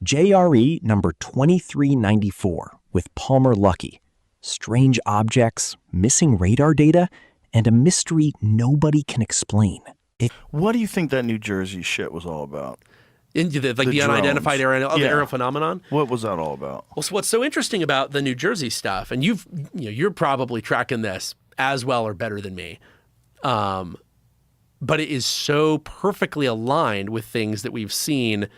JRE number 2394 with Palmer Luckey. Strange objects, missing radar data, and a mystery nobody can explain. What do you think that New Jersey shit was all about? The unidentified aerial phenomenon. What was that all about? Well, so what's so interesting about the New Jersey stuff, and you're probably tracking this as well or better than me, but it is so perfectly aligned with things that we've seen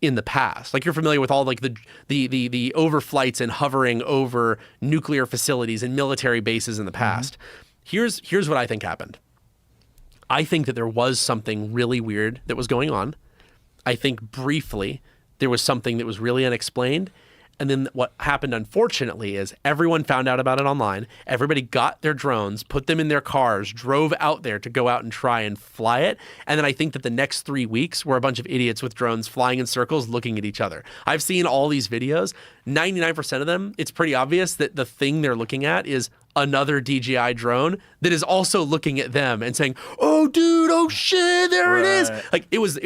in the past. Like, you're familiar with all like the overflights and hovering over nuclear facilities and military bases in the past. Here's what I think happened. I think that there was something really weird that was going on. I think briefly there was something that was really unexplained. And then what happened, unfortunately, is everyone found out about it online. Everybody got their drones, put them in their cars, drove out there to go out and try and fly it. And then I think that the next 3 weeks were a bunch of idiots with drones flying in circles looking at each other. I've seen all these videos. 99% of them, it's pretty obvious that the thing they're looking at is another DJI drone that is also looking at them and saying, "Oh, dude, oh shit, there it is." Like, it was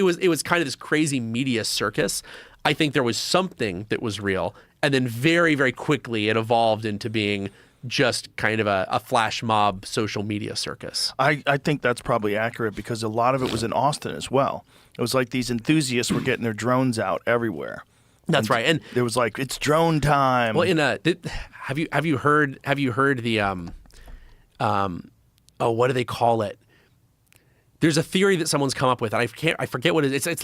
kind of this crazy media circus. I think there was something that was real, and then very, very quickly it evolved into being just kind of a flash mob social media circus. I think that's probably accurate because a lot of it was in Austin as well. It was like these enthusiasts were getting their drones out everywhere. That's right, and there was like, it's drone time. Well, have you heard the what do they call it? There's a theory that someone's come up with, and I forget what it is. It's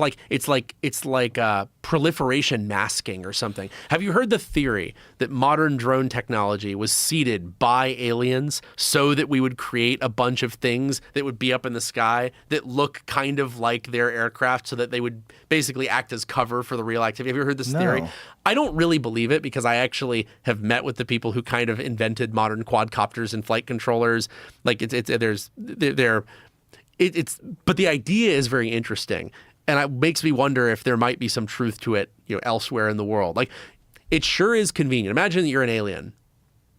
like proliferation masking or something. Have you heard the theory that modern drone technology was seeded by aliens so that we would create a bunch of things that would be up in the sky that look kind of like their aircraft, so that they would basically act as cover for the real activity? Have you heard this theory? I don't really believe it, because I actually have met with the people who kind of invented modern quadcopters and flight controllers. Like, but the idea is very interesting, and it makes me wonder if there might be some truth to it, elsewhere in the world. Like, it sure is convenient. Imagine that you're an alien.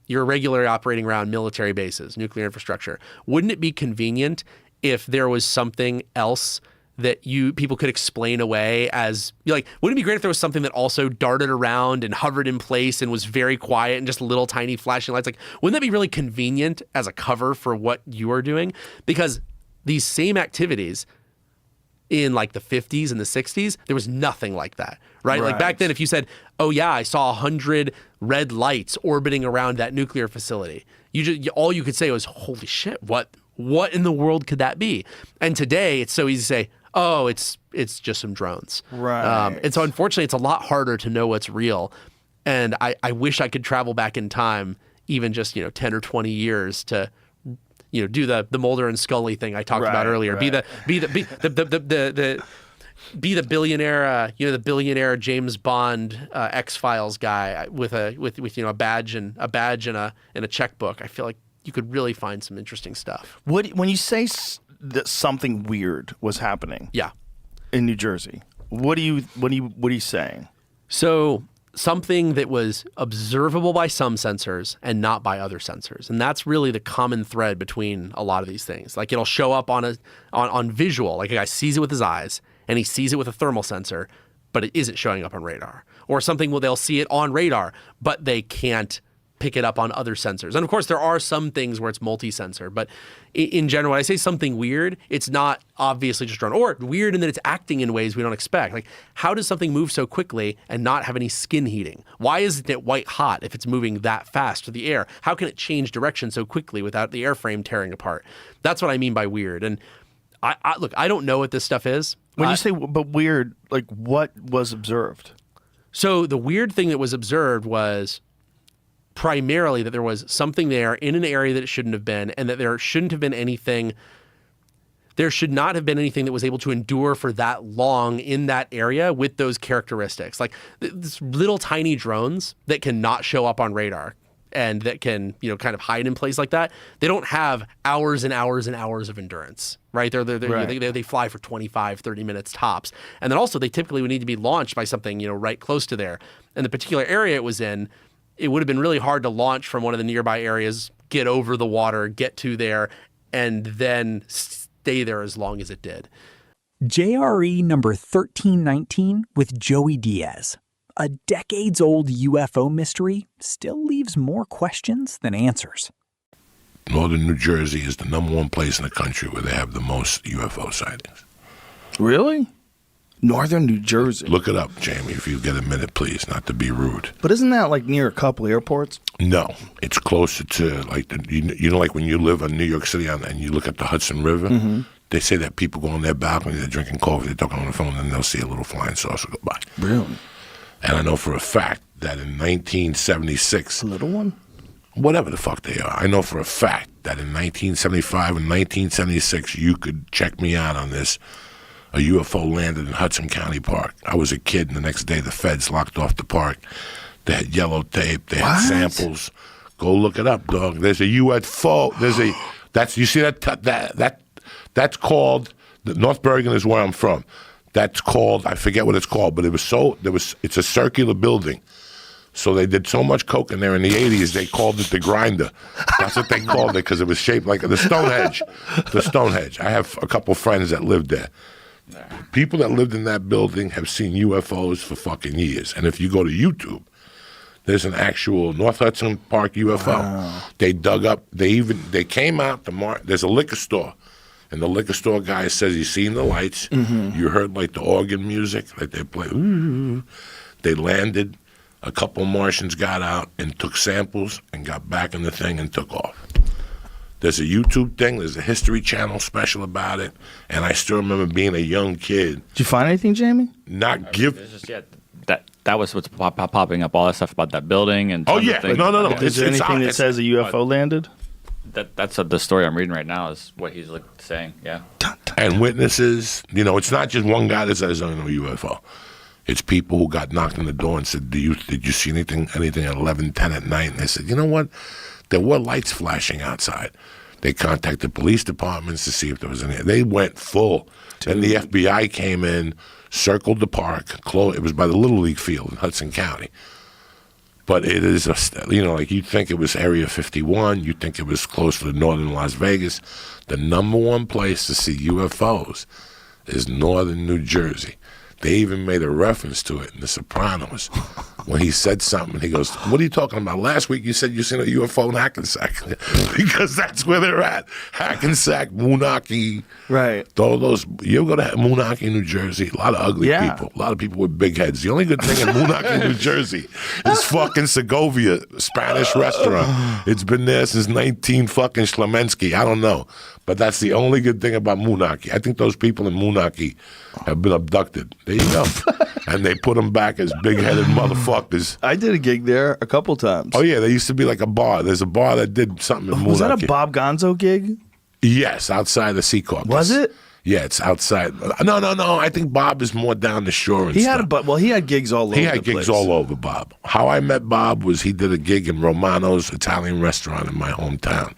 You're regularly operating around military bases, nuclear infrastructure. Wouldn't it be convenient if there was something else that people could explain away as, like, wouldn't it be great if there was something that also darted around and hovered in place and was very quiet and just little tiny flashing lights? Like, wouldn't that be really convenient as a cover for what you are doing? Because these same activities in like the 50s and the 60s, there was nothing like that, right? Like, back then, if you said, "Oh yeah, I saw 100 red lights orbiting around that nuclear facility," all you could say was, "Holy shit, what in the world could that be?" And today, it's so easy to say, "Oh, it's just some drones." Right. And so, unfortunately, it's a lot harder to know what's real. And I wish I could travel back in time, even just 10 or 20 years, to do the Mulder and Scully thing I talked about earlier. Right. Be the billionaire, the billionaire James Bond X-Files guy with a badge and a checkbook. I feel like you could really find some interesting stuff. When you say that something weird was happening, in New Jersey, what are you saying? So, something that was observable by some sensors and not by other sensors. And that's really the common thread between a lot of these things. Like, it'll show up on visual, like a guy sees it with his eyes and he sees it with a thermal sensor, but it isn't showing up on radar. Or something, they'll see it on radar, but they can't pick it up on other sensors. And of course, there are some things where it's multi-sensor, but in general, when I say something weird, it's not obviously just drone, or weird in that it's acting in ways we don't expect. Like, how does something move so quickly and not have any skin heating? Why isn't it white hot if it's moving that fast through the air? How can it change direction so quickly without the airframe tearing apart? That's what I mean by weird. And look, I don't know what this stuff is. When you say, but weird, like, what was observed? So the weird thing that was observed was primarily that there was something there in an area that it shouldn't have been, and that there should not have been anything that was able to endure for that long in that area with those characteristics. Like, this little tiny drones that can not show up on radar and that can, kind of hide in place like that, they don't have hours and hours and hours of endurance, right? They fly for 25, 30 minutes tops. And then also, they typically would need to be launched by something, right close to there. And the particular area it was in, it would have been really hard to launch from one of the nearby areas, get over the water, get to there, and then stay there as long as it did. JRE number 1319 with Joey Diaz. a decades-old UFO mystery still leaves more questions than answers. Northern New Jersey is the #1 place in the country where they have the most UFO sightings. Really? Northern New Jersey. Look it up, Jamie, if you get a minute, please, not to be rude. But isn't that like near a couple airports? No, it's closer to like you know, like when you live in New York City and you look at the Hudson River. Mm-hmm. They say that people go on their balcony, they're drinking coffee, they're talking on the phone, and they'll see a little flying saucer go by. Really? And I know for a fact that in 1976, A little one? whatever the fuck they are, I know for a fact that in 1975 and 1976, you could check me out on this. A UFO landed in Hudson County Park. I was a kid, and the next day the feds locked off the park. They had yellow tape. They had samples. Go look it up, dog. There's a UFO. You see that's called, North Bergen is where I'm from. That's called, I forget what it's called, but it's a circular building. So they did so much coke in there in the 80s, they called it the grinder. That's what they called it, because it was shaped like the Stonehenge. The Stonehenge. I have a couple friends that lived there. People that lived in that building have seen UFOs for fucking years. And if you go to YouTube, there's an actual North Hudson Park UFO. Wow. They dug up, they came out to there's a liquor store. And the liquor store guy says he's seen the lights. Mm-hmm. You heard like the organ music, like they play. Ooh. They landed. A couple Martians got out and took samples and got back in the thing and took off. There's a YouTube thing. There's a History Channel special about it. And I still remember being a young kid. Did you find anything, Jamie? That was what's popping up, all that stuff about that building and. Oh yeah, things. no. Is there anything that says a UFO landed? That's the story I'm reading right now. Is what he's saying. Yeah. And witnesses. You know, it's not just one guy that says, "I know UFO." It's people who got knocked on the door and said, "Did you see anything at 11:10 at night?" And they said, "You know what? There were lights flashing outside." They contacted police departments to see if there was any. They went full. Then the FBI came in, circled the park. It was by the Little League field in Hudson County. But it is, like you'd think it was Area 51. You'd think it was close to northern Las Vegas. The #1 place to see UFOs is northern New Jersey. They even made a reference to it in The Sopranos when he said something. He goes, "What are you talking about? Last week you said you seen a UFO in Hackensack." Because that's where they're at. Hackensack, Moonachie. Right. All those. You go to Moonachie, New Jersey, a lot of ugly people. A lot of people with big heads. The only good thing in Moonachie, New Jersey is fucking Segovia, Spanish restaurant. It's been there since 19 fucking Schlemensky. I don't know. But that's the only good thing about Moonachie. I think those people in Moonachie have been abducted. There you go. And they put them back as big-headed motherfuckers. I did a gig there a couple times. Oh, yeah. There used to be like a bar. There's a bar that did something in Moonachie. Was that a Bob Gonzo gig? Yes, outside the Sea Caucus. Was it? Yeah, it's outside. No. I think Bob is more down the shore and stuff. He had gigs all over the place. He had gigs all over, Bob. How I met Bob was he did a gig in Romano's Italian restaurant in my hometown.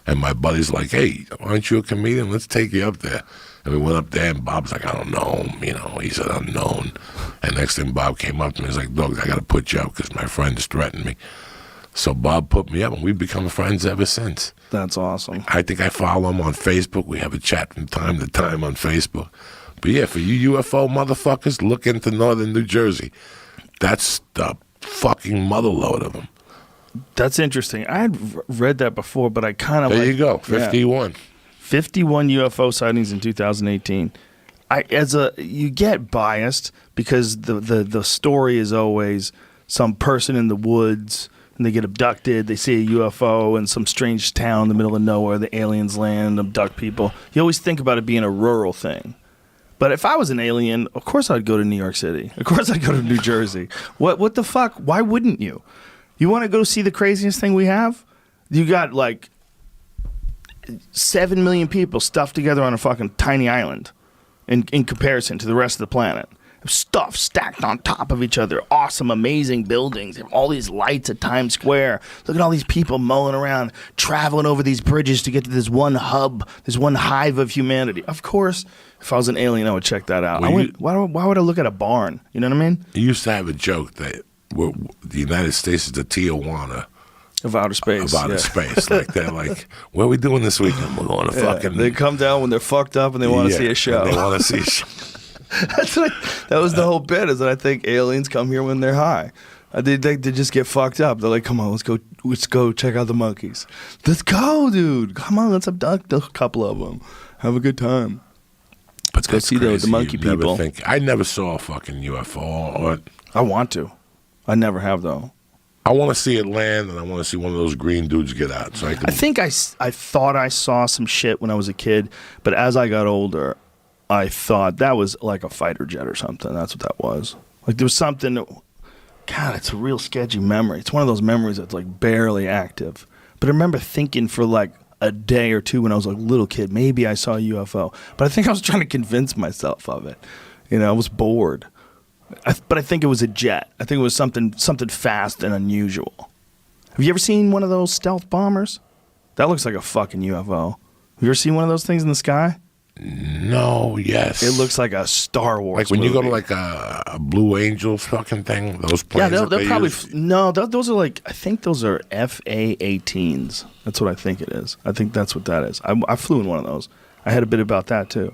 And my buddy's like, "Hey, aren't you a comedian? Let's take you up there." And we went up there, and Bob's like, "I don't know him." He's an unknown. And next thing Bob came up to me, he's like, "Doug, I got to put you up because my friends threatened me." So Bob put me up, and we've become friends ever since. That's awesome. I think I follow him on Facebook. We have a chat from time to time on Facebook. But yeah, for you UFO motherfuckers, look into northern New Jersey. That's the fucking motherload of them. That's interesting. I had read that before, but I kind of There you go, 51. Yeah. 51 UFO sightings in 2018. You get biased because the story is always some person in the woods and they get abducted. They see a UFO in some strange town in the middle of nowhere. The aliens land, abduct people. You always think about it being a rural thing. But if I was an alien, of course I'd go to New York City. Of course I'd go to New Jersey. What the fuck? Why wouldn't you? You want to go see the craziest thing we have? You got like 7 million people stuffed together on a fucking tiny island in comparison to the rest of the planet. Stuff stacked on top of each other. Awesome, amazing buildings. All these lights at Times Square. Look at all these people mulling around, traveling over these bridges to get to this one hub, this one hive of humanity. Of course, if I was an alien, I would check that out. Why would I look at a barn? You know what I mean? You used to have a joke that the United States is the Tijuana of outer space. Space. Like they're like, what are we doing this weekend? We're going to fucking. They come down when they're fucked up and they want to see a show. They want to see a show. That was the whole bit. Is that I think aliens come here when they're high. They just get fucked up. They're like, come on, let's go check out the monkeys. Let's go, dude. Come on, let's abduct a couple of them. Have a good time. Let's go see the monkey people. I never saw a fucking UFO. Or I want to. I never have though. I want to see it land, and I want to see one of those green dudes get out. So I think I thought I saw some shit when I was a kid, but as I got older, I thought that was like a fighter jet or something. That's what that was. Like there was something. God, it's a real sketchy memory. It's one of those memories that's like barely active. But I remember thinking for like a day or two when I was like a little kid, maybe I saw a UFO. But I think I was trying to convince myself of it. You know, I was bored. But I think it was a jet. I think it was something fast and unusual. Have you ever seen one of those stealth bombers? That looks like a fucking UFO. Have you ever seen one of those things in the sky? No, yes. It looks like a Star Wars Like when movie. you go to like a Blue Angels fucking thing, those planes. Yeah, they're probably use? No. Those are like I think those are FA-18s. That's what I think it is. I think that's what that is. I flew in one of those. I had a bit about that too.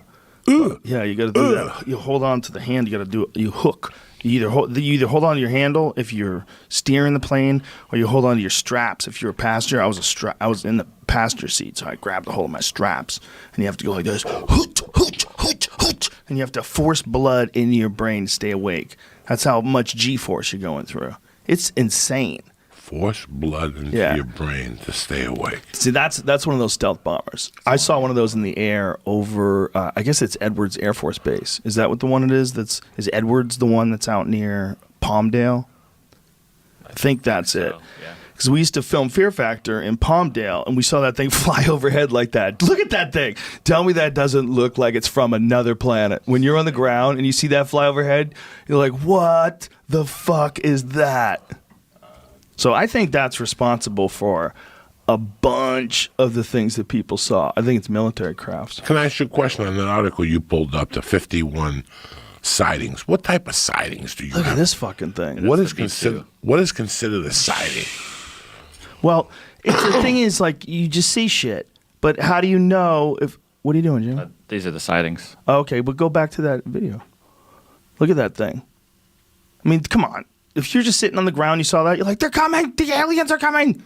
Yeah, you got to do that. You hold on to the hand. You got to do it. You hook. You either hold on to your handle if you're steering the plane, or you hold on to your straps if you're a passenger. I was in the passenger seat, so I grabbed a hold of my straps, and you have to go like this, hoot, hoot, hoot, hoot, and you have to force blood into your brain to stay awake. That's how much G-force you're going through. It's insane. Force blood into your brain to stay awake. See, that's one of those stealth bombers. I saw one of those in the air over, I guess it's Edwards Air Force Base. Is that what the one it is? Is Edwards the one that's out near Palmdale? I think that's it. Yeah. Because we used to film Fear Factor in Palmdale, and we saw that thing fly overhead like that. Look at that thing. Tell me that doesn't look like it's from another planet. When you're on the ground and you see that fly overhead, you're like, what the fuck is that? So I think that's responsible for a bunch of the things that people saw. I think it's military crafts. Can I ask you a question on that article you pulled up, the 51 sightings? What type of sightings do you Look have? at this fucking thing. What is considered a sighting? Well, the thing is, like, you just see shit. But how do you know if... What are you doing, Jim? These are the sightings. Okay, but go back to that video. Look at that thing. I mean, come on. If you're just sitting on the ground, you saw that, you're like, they're coming! The aliens are coming!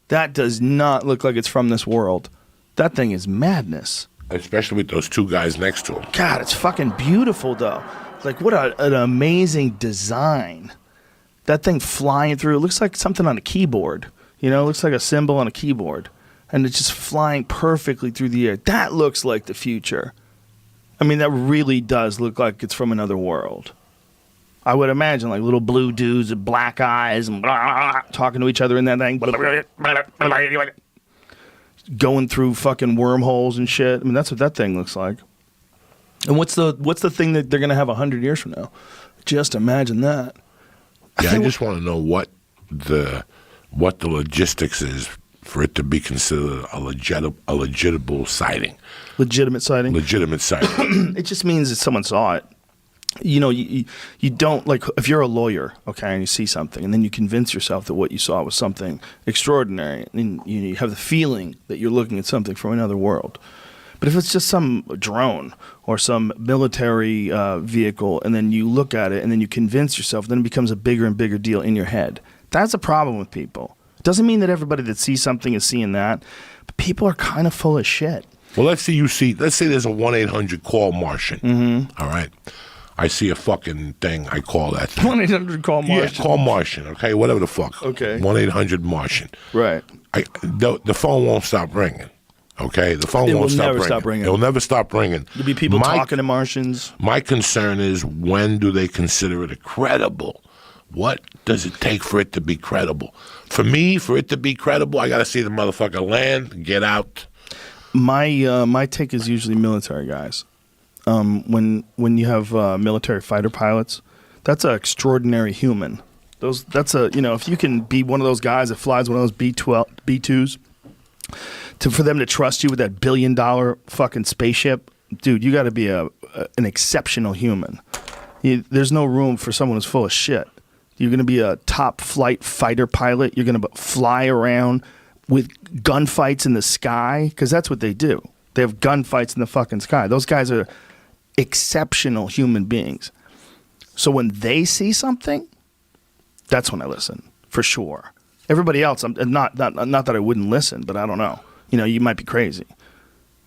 That does not look like it's from this world. That thing is madness. Especially with those two guys next to him. God, it's fucking beautiful, though. Like, what an amazing design. That thing flying through, it looks like something on a keyboard. You know, it looks like a symbol on a keyboard. And it's just flying perfectly through the air. That looks like the future. I mean, that really does look like it's from another world. I would imagine like little blue dudes with black eyes and talking to each other in that thing. Going through fucking wormholes and shit. I mean, that's what that thing looks like. And what's the thing that they're going to have 100 years from now? Just imagine that. Yeah, I just want to know what the logistics is for it to be considered a legitimate sighting. Legitimate sighting? Legitimate sighting. It just means that someone saw it. You know, you don't, like, if you're a lawyer, okay, and you see something, and then you convince yourself that what you saw was something extraordinary, and you have the feeling that you're looking at something from another world. But if it's just some drone or some military vehicle, and then you look at it, and then you convince yourself, then it becomes a bigger and bigger deal in your head. That's a problem with people. It doesn't mean that everybody that sees something is seeing that, but people are kind of full of shit. Well, let's say there's a 1-800 call Martian. Mm-hmm. All right. I see a fucking thing. I call that thing. 1-800 call Martian. Yeah, call Martian. Okay, whatever the fuck. Okay. 1-800 Martian. Right. The phone won't stop ringing. Okay, the phone won't stop ringing. It will never stop ringing. There'll be people talking to Martians. My concern is, when do they consider it credible? What does it take for it to be credible? For me, for it to be credible, I got to see the motherfucker land, get out. My take is usually military guys. When you have military fighter pilots, that's an extraordinary human. If you can be one of those guys that flies one of those B-2s, for them to trust you with that $1 billion fucking spaceship, dude, you got to be an exceptional human. There's no room for someone who's full of shit. You're going to be a top flight fighter pilot. You're going to fly around with gunfights in the sky, because that's what they do. They have gunfights in the fucking sky. Those guys are exceptional human beings. So when they see something, that's when I listen, for sure. Everybody else, I'm not that I wouldn't listen, but I don't know. You know, you might be crazy.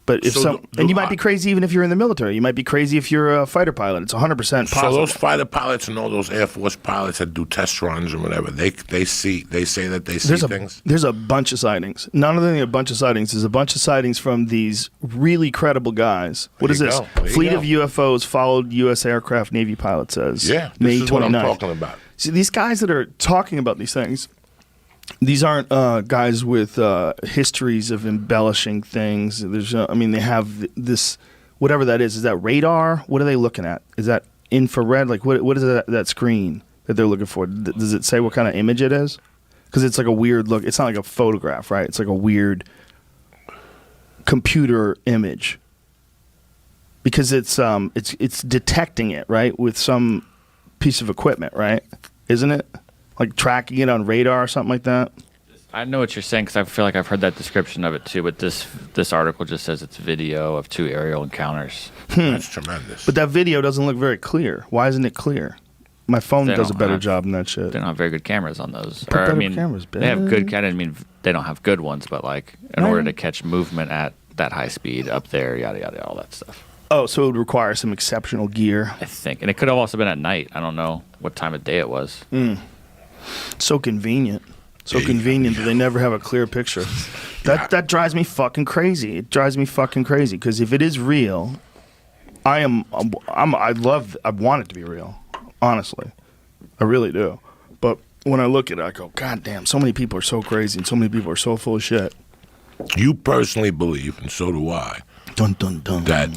But if and you might be crazy even if you're in the military. You might be crazy if you're a fighter pilot. It's 100% possible. So those fighter pilots and all those Air Force pilots that do test runs or whatever, they say that they see things? There's a bunch of sightings. Not only a bunch of sightings, there's a bunch of sightings from these really credible guys. What is this? Fleet of UFOs followed U.S. aircraft Navy pilot says. Yeah, May this is 29th. what I'm talking about. See, these guys that are talking about these things, these aren't guys with histories of embellishing things. There's, they have this, whatever that is. Is that radar? What are they looking at? Is that infrared? Like, what is that screen that they're looking for? Does it say what kind of image it is? Because it's like a weird look. It's not like a photograph, right? It's like a weird computer image. Because it's detecting it, right, with some piece of equipment, right? Isn't it? Like tracking it on radar or something like that? I know what you're saying because I feel like I've heard that description of it too, but this article just says it's video of 2 aerial encounters. That's tremendous. But that video doesn't look very clear. Why isn't it clear? My phone does a better job than that shit. They don't have very good cameras on those. Put better cameras, they have good. I didn't mean they don't have good ones, but like in order to catch movement at that high speed up there, yada yada, all that stuff. Oh, so it would require some exceptional gear. I think, and it could have also been at night. I don't know what time of day it was. So convenient. So convenient that they never have a clear picture. That drives me fucking crazy. It drives me fucking crazy because if it is real, I want it to be real. Honestly, I really do. But when I look at it, I go, God damn! So many people are so crazy, and so many people are so full of shit. You personally believe, and so do I, dun, dun, dun. that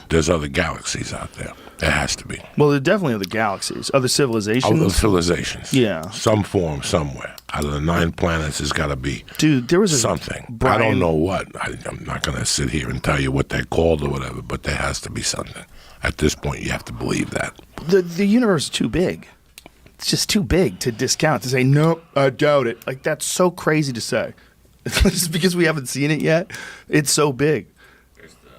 there's other galaxies out there. There has to be. Well, there definitely are other galaxies, other civilizations. Other civilizations. Yeah. Some form somewhere. Out of the 9 planets, there's got to be there was something. I don't know what. I'm not going to sit here and tell you what they're called or whatever, but there has to be something. At this point, you have to believe that. The universe is too big. It's just too big to discount, to say, no, I doubt it. Like, that's so crazy to say. Just because we haven't seen it yet, it's so big. There's the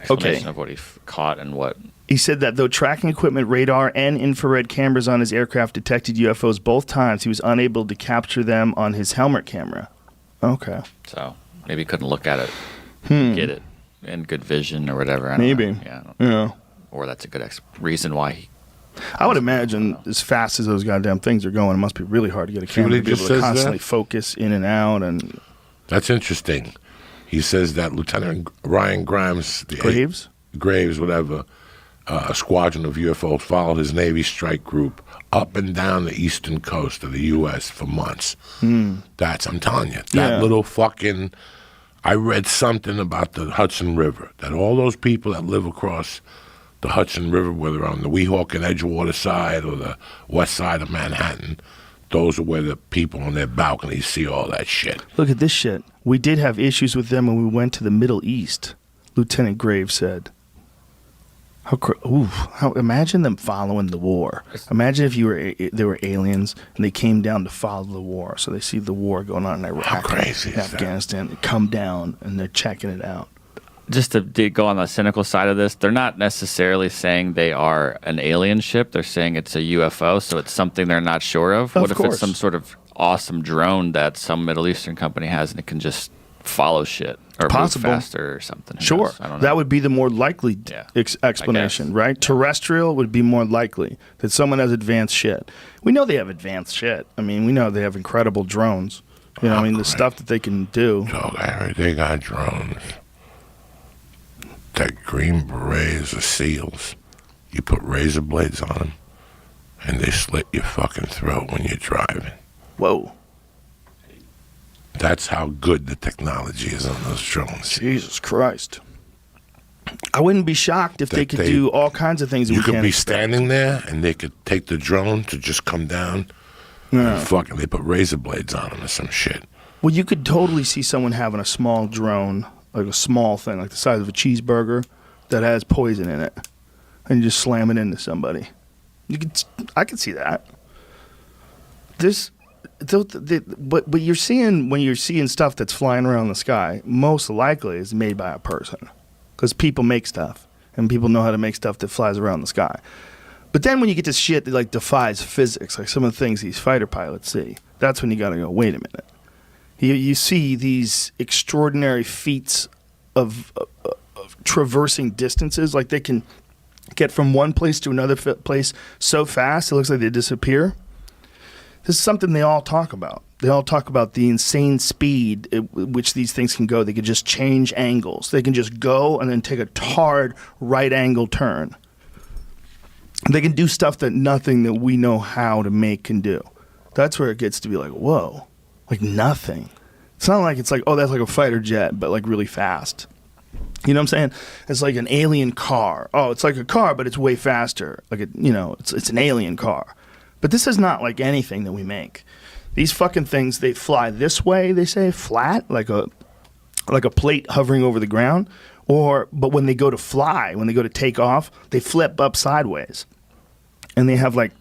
explanation of what he caught and what. He said that though tracking equipment, radar, and infrared cameras on his aircraft detected UFOs both times, he was unable to capture them on his helmet camera. Okay. So maybe he couldn't look at it, get it in good vision or whatever. I don't Maybe. know. Yeah. Or that's a good reason why he. I would imagine as fast as those goddamn things are going, it must be really hard to get a camera to be able to constantly focus in and out. And that's interesting. He says that Lieutenant Ryan Grimes, Graves, whatever, a squadron of UFOs followed his Navy strike group up and down the eastern coast of the U.S. for months. I'm telling you, that little fucking. I read something about the Hudson River, that all those people that live across the Hudson River, whether on the Weehawken and Edgewater side or the west side of Manhattan, those are where the people on their balconies see all that shit. Look at this shit. We did have issues with them when we went to the Middle East, Lieutenant Graves said. Imagine them following the war. Imagine if they were aliens and they came down to follow the war. So they see the war going on in Iraq, how crazy is Afghanistan. They come down and they're checking it out. Just to go on the cynical side of this, they're not necessarily saying they are an alien ship. They're saying it's a UFO, so it's something they're not sure of. What if it's some sort of awesome drone that some Middle Eastern company has and it can just follow shit or move faster or something? Sure. I don't know. That would be the more likely explanation, right? Yeah. Terrestrial would be more likely that someone has advanced shit. We know they have advanced shit. I mean, we know they have incredible drones. You know, the stuff that they can do. So they got drones. That green berets or SEALs, you put razor blades on them, and they slit your fucking throat when you're driving. Whoa. That's how good the technology is on those drones. Jesus Christ. I wouldn't be shocked if they could do all kinds of things that we can't You could be expect. standing there, and they could take the drone to just come down, and fucking they put razor blades on them or some shit. Well, you could totally see someone having a small drone, like a small thing, like the size of a cheeseburger, that has poison in it, and you just slam it into somebody. I could see that. But you're seeing, when you're seeing stuff that's flying around the sky, most likely is made by a person, because people make stuff, and people know how to make stuff that flies around the sky. But then when you get to shit that like defies physics, like some of the things these fighter pilots see, that's when you got to go, wait a minute. You see these extraordinary feats of traversing distances, like they can get from one place to another place so fast it looks like they disappear. This is something they all talk about. They all talk about the insane speed at which these things can go. They can just change angles. They can just go and then take a hard right angle turn. They can do stuff that nothing that we know how to make can do. That's where it gets to be like, whoa, like nothing. It's not like it's like, oh, that's like a fighter jet, but like really fast. You know what I'm saying? It's like an alien car. Oh, it's like a car, but it's way faster. Like it's an alien car. But this is not like anything that we make. These fucking things, they fly this way, they say, flat, like a plate hovering over the ground. But when they go to fly, when they go to take off, they flip up sideways. And they have like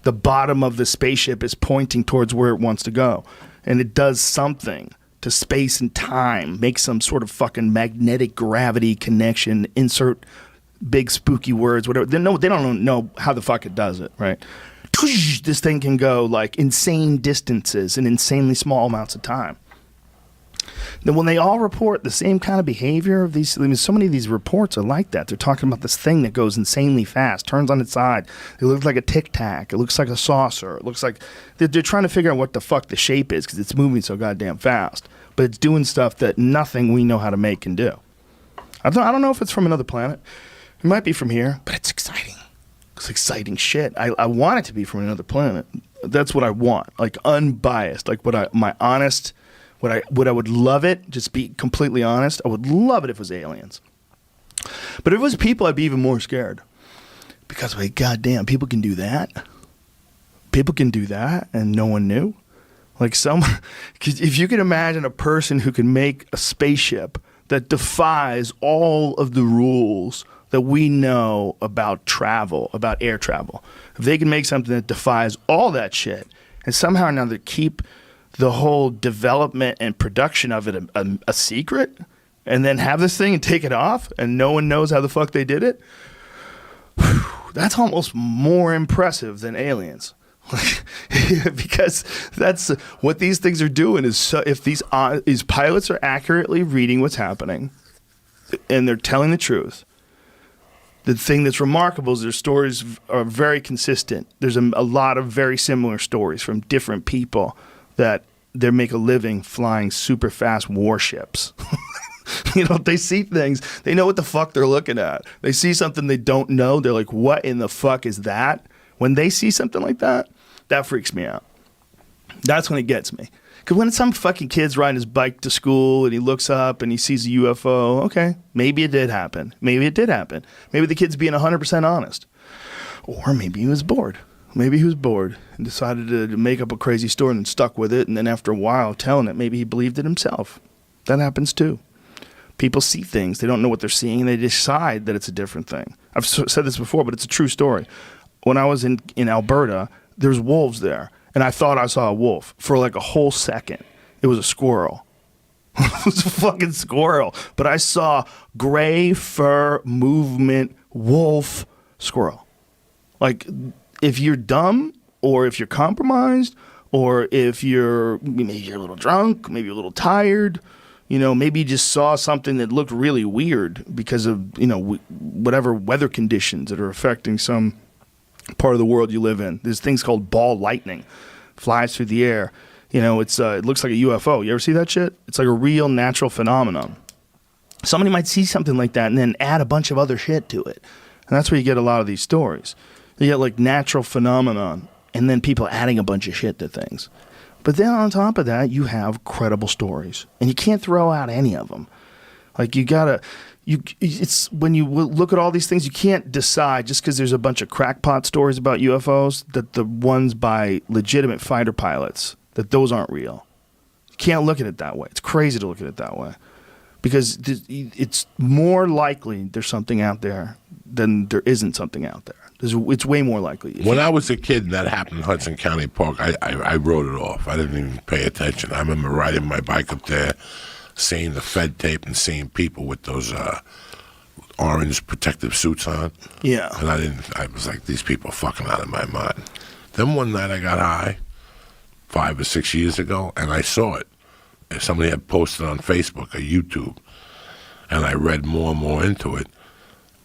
the bottom of the spaceship is pointing towards where it wants to go. And it does something to space and time, make some sort of fucking magnetic gravity connection, insert big spooky words, whatever. They don't know how the fuck it does it, right? This thing can go like insane distances in insanely small amounts of time. Then when they all report the same kind of behavior of these, I mean, so many of these reports are like that. They're talking about this thing that goes insanely fast, turns on its side. It looks like a Tic Tac. It looks like a saucer. It looks like they're trying to figure out what the fuck the shape is because it's moving so goddamn fast. But it's doing stuff that nothing we know how to make can do. I don't know if it's from another planet. It might be from here, but it's exciting. It's exciting shit. I want it to be from another planet. That's what I want, like unbiased, like what I would love it. Just be completely honest. I would love it if it was aliens. But if it was people, I'd be even more scared because like, goddamn, people can do that. People can do that, and no one knew. Like if you can imagine a person who can make a spaceship that defies all of the rules that we know about travel, about air travel. If they can make something that defies all that shit and somehow or another keep the whole development and production of it a secret and then have this thing and take it off and no one knows how the fuck they did it, that's almost more impressive than aliens. Because that's what these things are doing is if these pilots are accurately reading what's happening and they're telling the truth, the thing that's remarkable is their stories are very consistent. There's a lot of very similar stories from different people that they make a living flying super fast warships. They see things. They know what the fuck they're looking at. They see something they don't know. They're like, what in the fuck is that? When they see something like that, that freaks me out. That's when it gets me. Because when some fucking kid's riding his bike to school and he looks up and he sees a UFO, okay, maybe it did happen. Maybe it did happen. Maybe the kid's being 100% honest. Or maybe he was bored. Maybe he was bored and decided to make up a crazy story and stuck with it. And then after a while telling it, maybe he believed it himself. That happens too. People see things. They don't know what they're seeing and they decide that it's a different thing. I've said this before, but it's a true story. When I was in Alberta, there's wolves there. And I thought I saw a wolf for like a whole second. It was a squirrel. It was a fucking squirrel. But I saw gray fur movement wolf squirrel. Like if you're dumb or if you're compromised or if maybe you're a little drunk, maybe you're a little tired, maybe you just saw something that looked really weird because of, whatever weather conditions that are affecting some part of the world you live in. There's things called ball lightning, flies through the air. It looks like a UFO. You ever see that shit? It's like a real natural phenomenon. Somebody might see something like that and then add a bunch of other shit to it. And that's where you get a lot of these stories. You get like natural phenomenon and then people adding a bunch of shit to things. But then on top of that, you have credible stories. And you can't throw out any of them. Like it's when you look at all these things, you can't decide just because there's a bunch of crackpot stories about UFOs that the ones by legitimate fighter pilots, that those aren't real. You can't look at it that way. It's crazy to look at it that way because it's more likely there's something out there than there isn't something out there. It's way more likely. When I was a kid and that happened in Hudson County Park, I wrote it off. I didn't even pay attention. I remember riding my bike up there, seeing the Fed tape and seeing people with those orange protective suits on. Yeah. And I was like, these people are fucking out of my mind. Then one night I got high, 5 or 6 years ago, and I saw it. And somebody had posted on Facebook or YouTube, and I read more and more into it,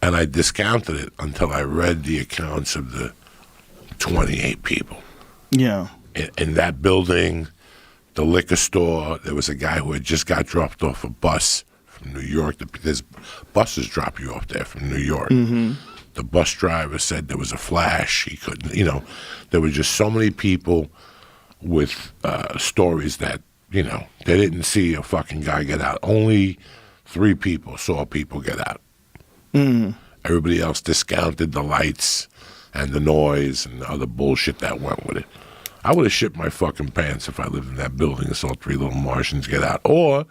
and I discounted it until I read the accounts of the 28 people. Yeah. In that building, the liquor store, there was a guy who had just got dropped off a bus from New York. There's buses drop you off there from New York. Mm-hmm. The bus driver said there was a flash. He couldn't, there were just so many people with stories that, they didn't see a fucking guy get out. Only 3 people saw people get out. Mm. Everybody else discounted the lights and the noise and the other bullshit that went with it. I would have shit my fucking pants if I lived in that building and saw 3 little Martians get out. Or